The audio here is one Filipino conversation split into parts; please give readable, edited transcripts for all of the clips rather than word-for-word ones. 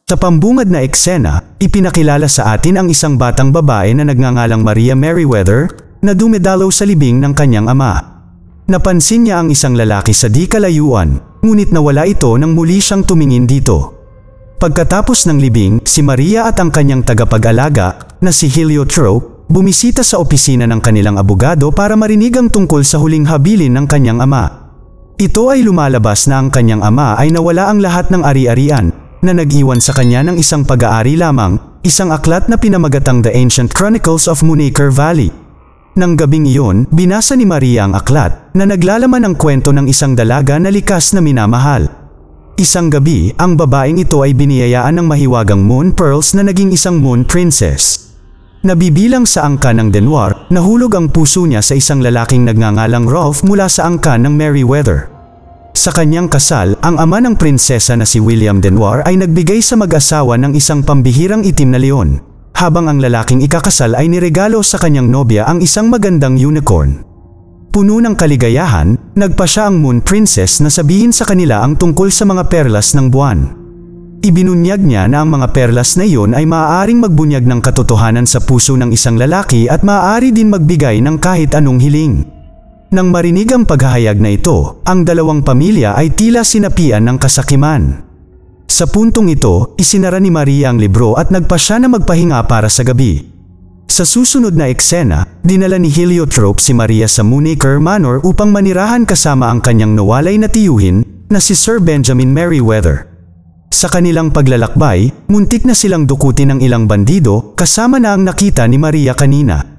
Sa pambungad na eksena, ipinakilala sa atin ang isang batang babae na nagngangalang Maria Merriweather na dumedalaw sa libing ng kanyang ama. Napansin niya ang isang lalaki sa di kalayuan, ngunit nawala ito nang muli siyang tumingin dito. Pagkatapos ng libing, si Maria at ang kanyang tagapag-alaga na si Heliotrope bumisita sa opisina ng kanilang abogado para marinig ang tungkol sa huling habilin ng kanyang ama. Ito ay lumalabas na ang kanyang ama ay nawala ang lahat ng ari-arian na nag-iwan sa kanya ng isang pag-aari lamang, isang aklat na pinamagatang The Ancient Chronicles of Moonaker Valley. Nang gabing iyon, binasa ni Maria ang aklat na naglalaman ng kwento ng isang dalaga na likas na minamahal. Isang gabi, ang babaeng ito ay biniyayaan ng mahiwagang moon pearls na naging isang moon princess. Nabibilang sa angka ng Denwar, nahulog ang puso niya sa isang lalaking nagngangalang Rolf mula sa angka ng Merriweather. Sa kanyang kasal, ang ama ng prinsesa na si William Denwar ay nagbigay sa mag-asawa ng isang pambihirang itim na leon, habang ang lalaking ikakasal ay niregalo sa kanyang nobya ang isang magandang unicorn. Puno ng kaligayahan, nagpa siya ang Moon Princess na sabihin sa kanila ang tungkol sa mga perlas ng buwan. Ibinunyag niya na ang mga perlas na iyon ay maaaring magbunyag ng katotohanan sa puso ng isang lalaki at maaari din magbigay ng kahit anong hiling. Nang marinig ang paghahayag na ito, ang dalawang pamilya ay tila sinapian ng kasakiman. Sa puntong ito, isinara ni Maria ang libro at nagpa siya na magpahinga para sa gabi. Sa susunod na eksena, dinala ni Heliotrope si Maria sa Moonaker Manor upang manirahan kasama ang kanyang nawalay na tiyuhin na si Sir Benjamin Merriweather. Sa kanilang paglalakbay, muntik na silang dukutin ng ilang bandido kasama na ang nakita ni Maria kanina.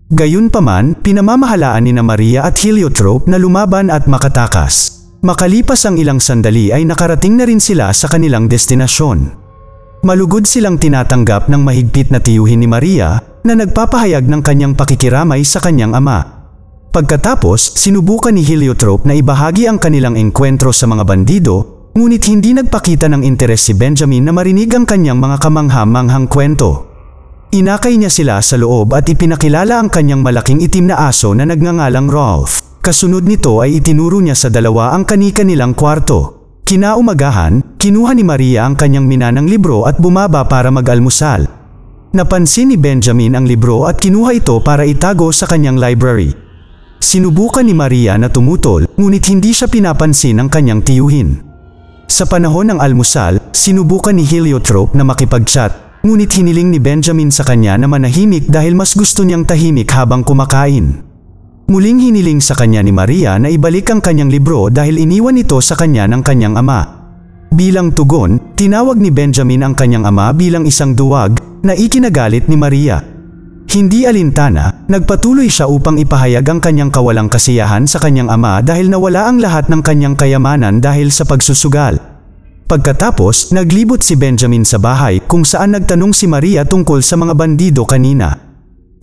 Gayunpaman, pinamamahalaan ni Maria at Heliotrope na lumaban at makatakas. Makalipas ang ilang sandali ay nakarating na rin sila sa kanilang destinasyon. Malugod silang tinatanggap ng mahigpit na tiyuhin ni Maria na nagpapahayag ng kanyang pakikiramay sa kanyang ama. Pagkatapos, sinubukan ni Heliotrope na ibahagi ang kanilang engkwentro sa mga bandido, ngunit hindi nagpakita ng interes si Benjamin na marinig ang kanyang mga kamangha-manghang kwento. Inakay niya sila sa loob at ipinakilala ang kanyang malaking itim na aso na nagngangalang Rolf. Kasunod nito ay itinuro niya sa dalawa ang kani-kanilang kwarto. Kinaumagahan, kinuha ni Maria ang kanyang minanang libro at bumaba para mag-almusal. Napansin ni Benjamin ang libro at kinuha ito para itago sa kanyang library. Sinubukan ni Maria na tumutol, ngunit hindi siya pinapansin ng kanyang tiyuhin. Sa panahon ng almusal, sinubukan ni Heliotrope na makipag-chat, ngunit hiniling ni Benjamin sa kanya na manahimik dahil mas gusto niyang tahimik habang kumakain. Muling hiniling sa kanya ni Maria na ibalik ang kanyang libro dahil iniwan ito sa kanya ng kanyang ama. Bilang tugon, tinawag ni Benjamin ang kanyang ama bilang isang duwag na ikinagalit ni Maria. Hindi alintana, nagpatuloy siya upang ipahayag ang kanyang kawalang kasiyahan sa kanyang ama dahil nawala ang lahat ng kanyang kayamanan dahil sa pagsusugal. Pagkatapos, naglibot si Benjamin sa bahay kung saan nagtanong si Maria tungkol sa mga bandido kanina.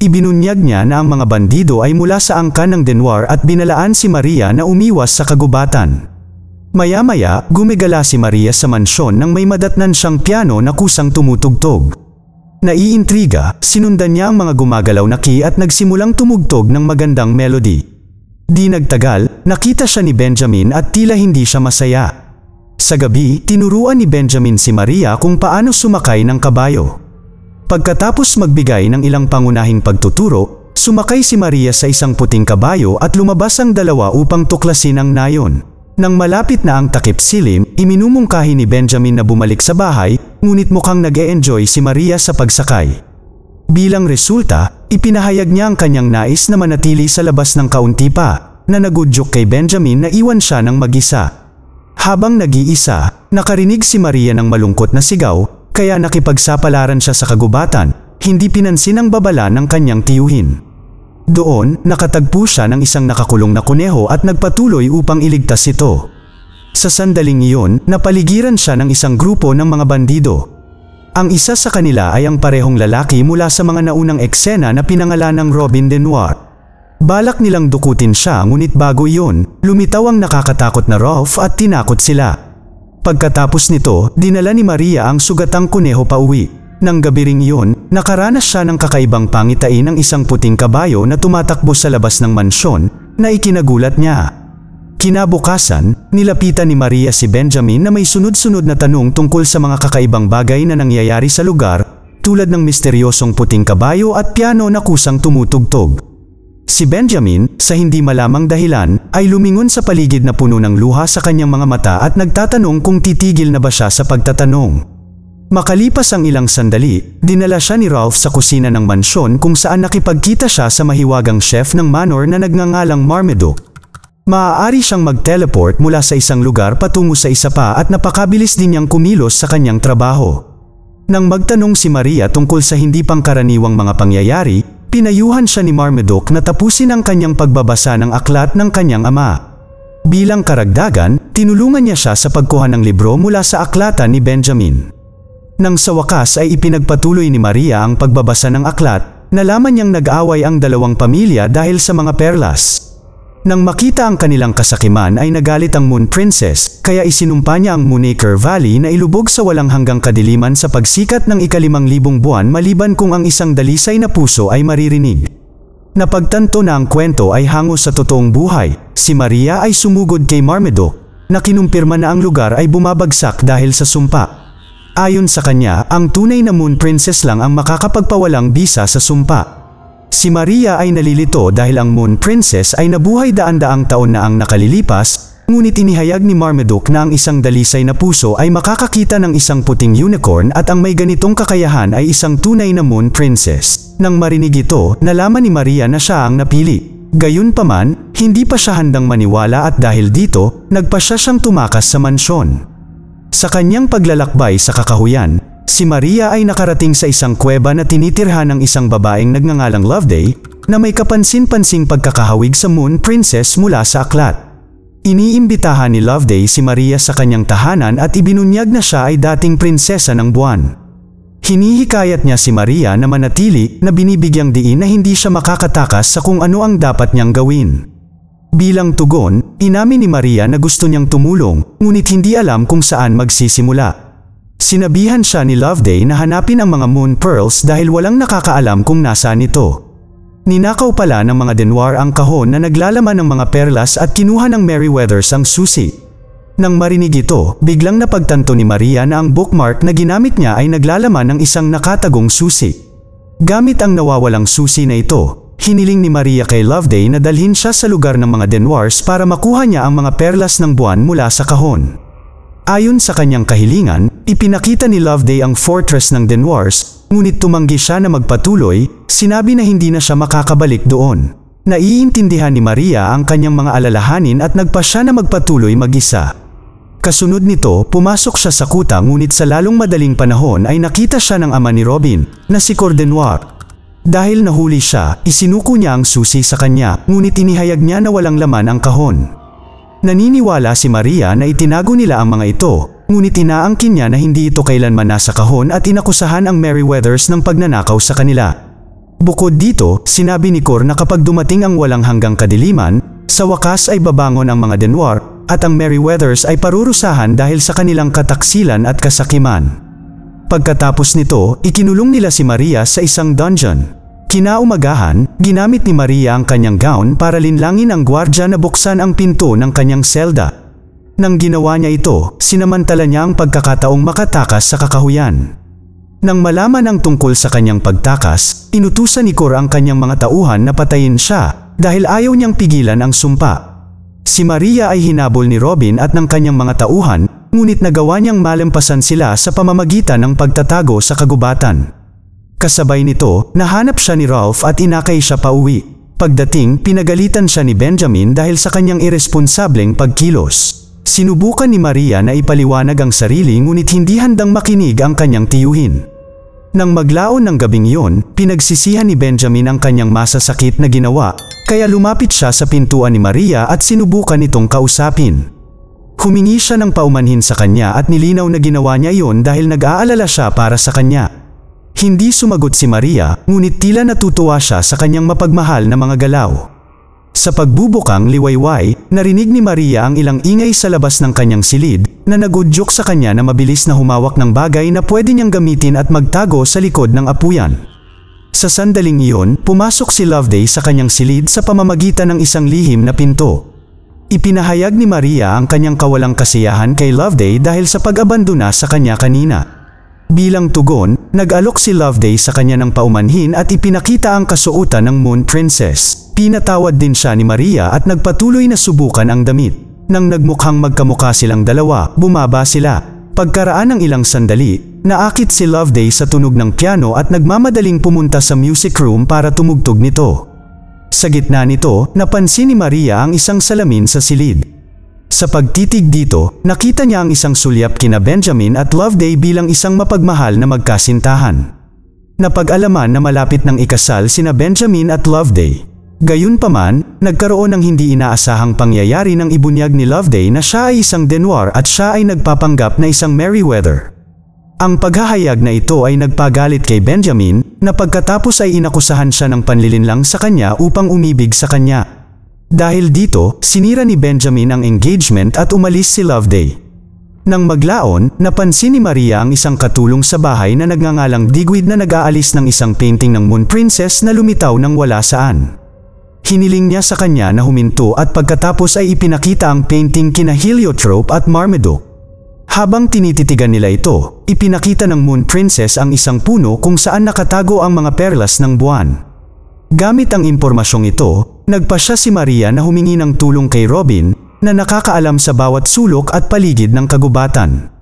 Ibinunyag niya na ang mga bandido ay mula sa angkan ng Denwar at binalaan si Maria na umiwas sa kagubatan. Maya-maya, gumigala si Maria sa mansyon nang may madatnan siyang piano na kusang tumutugtog. Naiintriga, sinundan niya ang mga gumagalaw na key at nagsimulang tumugtog ng magandang melody. Di nagtagal, nakita siya ni Benjamin at tila hindi siya masaya. Sa gabi, tinuruan ni Benjamin si Maria kung paano sumakay ng kabayo. Pagkatapos magbigay ng ilang pangunahing pagtuturo, sumakay si Maria sa isang puting kabayo at lumabas ang dalawa upang tuklasin ang nayon. Nang malapit na ang takip silim, iminumungkahi ni Benjamin na bumalik sa bahay, ngunit mukhang nag-e-enjoy si Maria sa pagsakay. Bilang resulta, ipinahayag niya ang kanyang nais na manatili sa labas ng kaunti pa, na nagudyok kay Benjamin na iwan siya ng mag-isa. Habang nag-iisa, nakarinig si Maria ng malungkot na sigaw, kaya nakipagsapalaran siya sa kagubatan, hindi pinansin ang babala ng kanyang tiyuhin. Doon, nakatagpo siya ng isang nakakulong na kuneho at nagpatuloy upang iligtas ito. Sa sandaling iyon, napaligiran siya ng isang grupo ng mga bandido. Ang isa sa kanila ay ang parehong lalaki mula sa mga naunang eksena na pinangalan ng Robin Denwar. Balak nilang dukutin siya ngunit bago iyon, lumitaw ang nakakatakot na Rolf at tinakot sila. Pagkatapos nito, dinala ni Maria ang sugatang kuneho pauwi. Nang gabi ring iyon, nakaranas siya ng kakaibang pangitain ng isang puting kabayo na tumatakbo sa labas ng mansyon na ikinagulat niya. Kinabukasan, nilapitan ni Maria si Benjamin na may sunod-sunod na tanong tungkol sa mga kakaibang bagay na nangyayari sa lugar, tulad ng misteryosong puting kabayo at piano na kusang tumutugtog. Si Benjamin, sa hindi malamang dahilan, ay lumingon sa paligid na puno ng luha sa kanyang mga mata at nagtatanong kung titigil na ba siya sa pagtatanong. Makalipas ang ilang sandali, dinala siya ni Ralph sa kusina ng mansyon kung saan nakipagkita siya sa mahiwagang chef ng manor na nagngangalang Marmaduke. Maaari siyang mag-teleport mula sa isang lugar patungo sa isa pa at napakabilis din niyang kumilos sa kanyang trabaho. Nang magtanong si Maria tungkol sa hindi pangkaraniwang mga pangyayari, pinayuhan siya ni Marmaduke na tapusin ang kanyang pagbabasa ng aklat ng kanyang ama. Bilang karagdagan, tinulungan niya siya sa pagkuha ng libro mula sa aklatan ni Benjamin. Nang sa wakas ay ipinagpatuloy ni Maria ang pagbabasa ng aklat, nalaman niyang nag-away ang dalawang pamilya dahil sa mga perlas. Nang makita ang kanilang kasakiman ay nagalit ang Moon Princess, kaya isinumpa niya ang Moonacre Valley na ilubog sa walang hanggang kadiliman sa pagsikat ng 5,000 buwan maliban kung ang isang dalisay na puso ay maririnig. Napagtanto na ang kwento ay hango sa totoong buhay, si Maria ay sumugod kay Marmaduke, na kinumpirma na ang lugar ay bumabagsak dahil sa sumpa. Ayon sa kanya, ang tunay na Moon Princess lang ang makakapagpawalang bisa sa sumpa. Si Maria ay nalilito dahil ang Moon Princess ay nabuhay daan-daang taon na ang nakalilipas, ngunit inihayag ni Marmaduke na ang isang dalisay na puso ay makakakita ng isang puting unicorn at ang may ganitong kakayahan ay isang tunay na Moon Princess. Nang marinig ito, nalaman ni Maria na siya ang napili. Gayunpaman, hindi pa siya handang maniwala at dahil dito, nagpasya siyang tumakas sa mansyon. Sa kanyang paglalakbay sa kakahuyan, si Maria ay nakarating sa isang kuweba na tinitirhan ng isang babaeng nagngangalang Loveday na may kapansin-pansing pagkakahawig sa Moon Princess mula sa aklat. Iniimbitahan ni Loveday si Maria sa kanyang tahanan at ibinunyag na siya ay dating prinsesa ng buwan. Hinihikayat niya si Maria na manatili na binibigyang diin na hindi siya makakatakas sa kung ano ang dapat niyang gawin. Bilang tugon, inamin ni Maria na gusto niyang tumulong, ngunit hindi alam kung saan magsisimula. Sinabihan siya ni Loveday na hanapin ang mga moon pearls dahil walang nakakaalam kung nasaan ito. Ninakaw pala ng mga Denwar ang kahon na naglalaman ng mga perlas at kinuha ng Merryweathers ang susi. Nang marinig ito, biglang napagtanto ni Maria na ang bookmark na ginamit niya ay naglalaman ng isang nakatagong susi. Gamit ang nawawalang susi na ito, hiniling ni Maria kay Loveday na dalhin siya sa lugar ng mga Denwars para makuha niya ang mga perlas ng buwan mula sa kahon. Ayon sa kanyang kahilingan, ipinakita ni Loveday ang fortress ng Denwars, ngunit tumanggi siya na magpatuloy, sinabi na hindi na siya makakabalik doon. Naiintindihan ni Maria ang kanyang mga alalahanin at nagpa siya na magpatuloy mag-isa. Kasunod nito, pumasok siya sa kuta ngunit sa lalong madaling panahon ay nakita siya ng ama ni Robin, na si Cordenoir. Dahil nahuli siya, isinuko niya ang susi sa kanya, ngunit inihayag niya na walang laman ang kahon. Naniniwala si Maria na itinago nila ang mga ito, ngunit inaangkin niya na hindi ito kailanman nasa kahon at inakusahan ang Merryweathers ng pagnanakaw sa kanila. Bukod dito, sinabi ni Cor na kapag dumating ang walang hanggang kadiliman, sa wakas ay babangon ang mga Denwar, at ang Merryweathers ay parurusahan dahil sa kanilang kataksilan at kasakiman. Pagkatapos nito, ikinulong nila si Maria sa isang dungeon. Kinaumagahan, ginamit ni Maria ang kanyang gown para linlangin ang gwardya na buksan ang pinto ng kanyang selda. Nang ginawa niya ito, sinamantala niya ang pagkakataong makatakas sa kakahuyan. Nang malaman ang tungkol sa kanyang pagtakas, inutusan ni Cor ang kanyang mga tauhan na patayin siya dahil ayaw niyang pigilan ang sumpa. Si Maria ay hinabol ni Robin at ng kanyang mga tauhan, ngunit nagawa niyang malampasan sila sa pamamagitan ng pagtatago sa kagubatan. Kasabay nito, nahanap siya ni Ralph at inakay siya pauwi. Pagdating, pinagalitan siya ni Benjamin dahil sa kanyang irresponsableng pagkilos. Sinubukan ni Maria na ipaliwanag ang sarili ngunit hindi handang makinig ang kanyang tiyuhin. Nang maglaon ng gabing iyon, pinagsisihan ni Benjamin ang kanyang masasakit na ginawa, kaya lumapit siya sa pintuan ni Maria at sinubukan itong kausapin. Humingi siya ng paumanhin sa kanya at nilinaw na ginawa niya iyon dahil nag-aalala siya para sa kanya. Hindi sumagot si Maria, ngunit tila natutuwa siya sa kanyang mapagmahal na mga galaw. Sa pagbubukang liwayway, narinig ni Maria ang ilang ingay sa labas ng kanyang silid, na nagudyok sa kanya na mabilis na humawak ng bagay na pwede niyang gamitin at magtago sa likod ng apuyan. Sa sandaling iyon, pumasok si Loveday sa kanyang silid sa pamamagitan ng isang lihim na pinto. Ipinahayag ni Maria ang kanyang kawalang kasiyahan kay Loveday dahil sa pag-abandona sa kanya kanina. Bilang tugon, nag-alok si Loveday sa kanya ng paumanhin at ipinakita ang kasuotan ng Moon Princess. Pinatawad din siya ni Maria at nagpatuloy na subukan ang damit. Nang nagmukhang magkamukha silang dalawa, bumaba sila. Pagkaraan ng ilang sandali, naakit si Loveday sa tunog ng piano at nagmamadaling pumunta sa music room para tumugtog nito. Sa gitna nito, napansin ni Maria ang isang salamin sa silid. Sa pagtitig dito, nakita niya ang isang sulyap kina Benjamin at Loveday bilang isang mapagmahal na magkasintahan. Napag-alaman na malapit ng ikasal sina Benjamin at Loveday. Gayunpaman, nagkaroon ng hindi inaasahang pangyayari nang ibunyag ni Loveday na siya ay isang Denwar at siya ay nagpapanggap na isang Merryweather. Ang paghahayag na ito ay nagpagalit kay Benjamin, na pagkatapos ay inakusahan siya ng panlilinlang sa kanya upang umibig sa kanya. Dahil dito, sinira ni Benjamin ang engagement at umalis si Loveday. Nang maglaon, napansin ni Maria ang isang katulong sa bahay na nagngangalang Digweed na nag-aalis ng isang painting ng Moon Princess na lumitaw nang wala saan. Hiniling niya sa kanya na huminto at pagkatapos ay ipinakita ang painting kina Heliotrope at Marmaduke. Habang tinititigan nila ito, ipinakita ng Moon Princess ang isang puno kung saan nakatago ang mga perlas ng buwan. Gamit ang impormasyong ito, nagpasya si Maria na humingi ng tulong kay Robin, na nakakaalam sa bawat sulok at paligid ng kagubatan.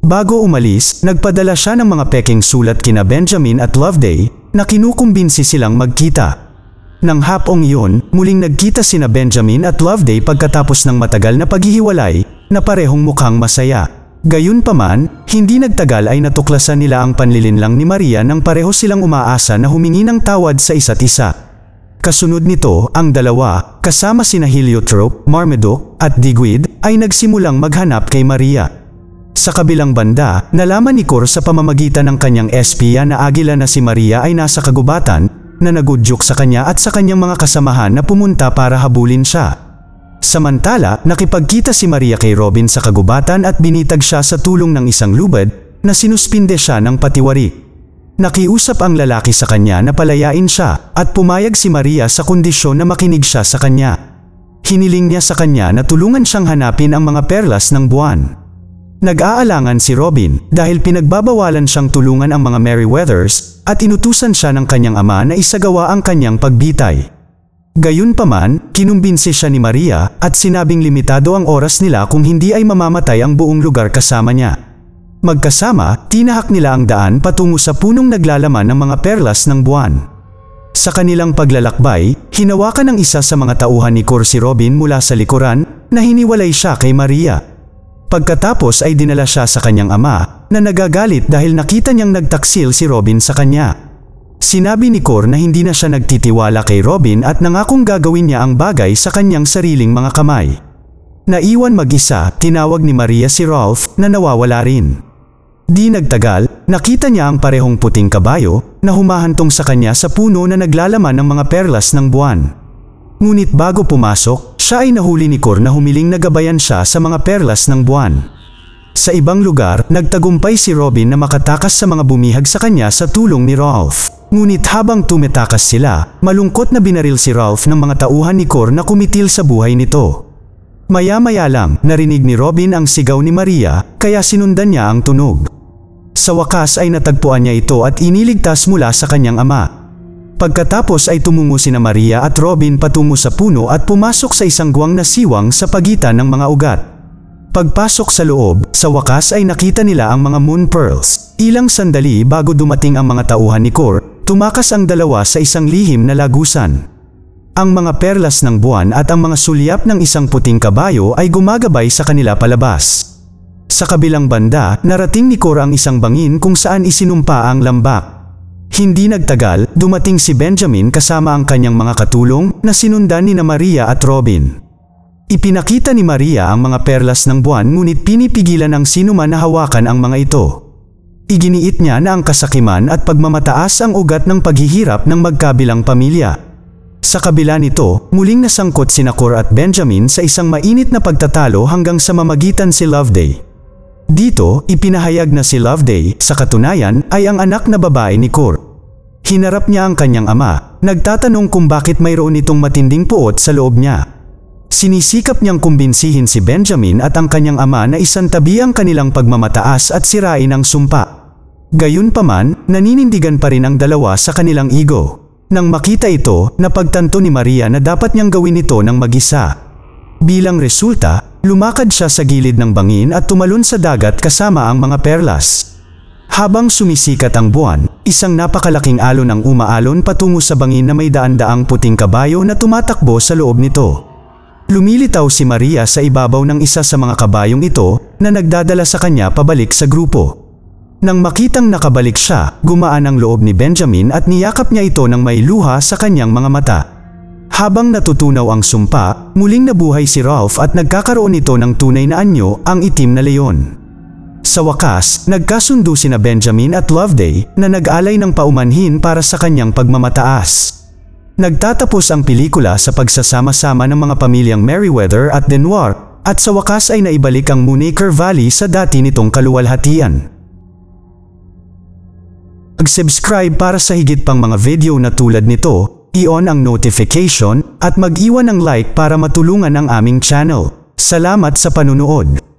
Bago umalis, nagpadala siya ng mga peking sulat kina Benjamin at Loveday, na kinukumbinsi silang magkita. Nang hapong iyon, muling nagkita sina Benjamin at Loveday pagkatapos ng matagal na paghihiwalay, na parehong mukhang masaya. Gayunpaman, hindi nagtagal ay natuklasan nila ang panlilinlang ni Maria nang pareho silang umaasa na humingi ng tawad sa isa't isa. Kasunod nito, ang dalawa, kasama sina Heliotrope, Marmaduke, at Digweed, ay nagsimulang maghanap kay Maria. Sa kabilang banda, nalaman ni Cor sa pamamagitan ng kanyang espiya na agila na si Maria ay nasa kagubatan, na nagudyok sa kanya at sa kanyang mga kasamahan na pumunta para habulin siya. Samantala, nakipagkita si Maria kay Robin sa kagubatan at binitag siya sa tulong ng isang lubad, na sinuspinde siya ng patiwari. Nakiusap ang lalaki sa kanya na palayain siya, at pumayag si Maria sa kondisyon na makinig siya sa kanya. Hiniling niya sa kanya na tulungan siyang hanapin ang mga perlas ng buwan. Nag-aalangan si Robin dahil pinagbabawalan siyang tulungan ang mga Merryweathers at inutusan siya ng kanyang ama na isagawa ang kanyang pagbitay. Gayunpaman, kinumbinsi siya ni Maria at sinabing limitado ang oras nila kung hindi ay mamamatay ang buong lugar kasama niya. Magkasama, tinahak nila ang daan patungo sa punong naglalaman ng mga perlas ng buwan. Sa kanilang paglalakbay, hinawakan ng isa sa mga tauhan ni Cor si Robin mula sa likuran, na hiniwalay siya kay Maria. Pagkatapos ay dinala siya sa kanyang ama, na nagagalit dahil nakita niyang nagtaksil si Robin sa kanya. Sinabi ni Cor na hindi na siya nagtitiwala kay Robin at nangakong gagawin niya ang bagay sa kanyang sariling mga kamay. Naiwan mag-isa, tinawag ni Maria si Rolf na nawawala rin. Di nagtagal, nakita niya ang parehong puting kabayo na humahantong sa kanya sa puno na naglalaman ng mga perlas ng buwan. Ngunit bago pumasok, siya ay nahuli ni Cor na humiling na gabayan siya sa mga perlas ng buwan. Sa ibang lugar, nagtagumpay si Robin na makatakas sa mga bumihag sa kanya sa tulong ni Rolf. Ngunit habang tumetakas sila, malungkot na binaril si Rolf ng mga tauhan ni Cor na kumitil sa buhay nito. Maya-maya lang, narinig ni Robin ang sigaw ni Maria, kaya sinundan niya ang tunog. Sa wakas ay natagpuan niya ito at iniligtas mula sa kanyang ama. Pagkatapos ay tumungo sina Maria at Robin patungo sa puno at pumasok sa isang guwang na siwang sa pagitan ng mga ugat. Pagpasok sa loob, sa wakas ay nakita nila ang mga moon pearls. Ilang sandali bago dumating ang mga tauhan ni Cor, tumakas ang dalawa sa isang lihim na lagusan. Ang mga perlas ng buwan at ang mga sulyap ng isang puting kabayo ay gumagabay sa kanila palabas. Sa kabilang banda, narating ni Cor ang isang bangin kung saan isinumpa ang lambak. Hindi nagtagal, dumating si Benjamin kasama ang kanyang mga katulong na sinundan ni Maria at Robin. Ipinakita ni Maria ang mga perlas ng buwan ngunit pinipigilan ng sinuman na hawakan ang mga ito. Iginiit niya na ang kasakiman at pagmamataas ang ugat ng paghihirap ng magkabilang pamilya. Sa kabila nito, muling nasangkot sina Cor at Benjamin sa isang mainit na pagtatalo hanggang sa mamagitan si Loveday. Dito, ipinahayag na si Loveday, sa katunayan, ay ang anak na babae ni Cor. Hinarap niya ang kanyang ama, nagtatanong kung bakit mayroon itong matinding puot sa loob niya. Sinisikap niyang kumbinsihin si Benjamin at ang kanyang ama na isantabi ang kanilang pagmamataas at sirain ang sumpa. Gayunpaman, naninindigan pa rin ang dalawa sa kanilang ego. Nang makita ito, napagtanto ni Maria na dapat niyang gawin ito ng mag-isa. Bilang resulta, lumakad siya sa gilid ng bangin at tumalon sa dagat kasama ang mga perlas. Habang sumisikat ang buwan, isang napakalaking alon ang umaalon patungo sa bangin na may daan-daang puting kabayo na tumatakbo sa loob nito. Lumilitaw si Maria sa ibabaw ng isa sa mga kabayong ito na nagdadala sa kanya pabalik sa grupo. Nang makitang nakabalik siya, gumaan ang loob ni Benjamin at niyakap niya ito ng may luha sa kanyang mga mata. Habang natutunaw ang sumpa, muling nabuhay si Ralph at nagkakaroon ito ng tunay na anyo, ang itim na leon. Sa wakas, nagkasundo sina Benjamin at Loveday na nag-alay ng paumanhin para sa kanyang pagmamataas. Nagtatapos ang pelikula sa pagsasama-sama ng mga pamilyang Merriweather at Denoir at sa wakas ay naibalik ang Moonacre Valley sa dati nitong kaluwalhatian. Mag-subscribe para sa higit pang mga video na tulad nito, i-on ang notification at mag-iwan ng like para matulungan ang aming channel. Salamat sa panunood.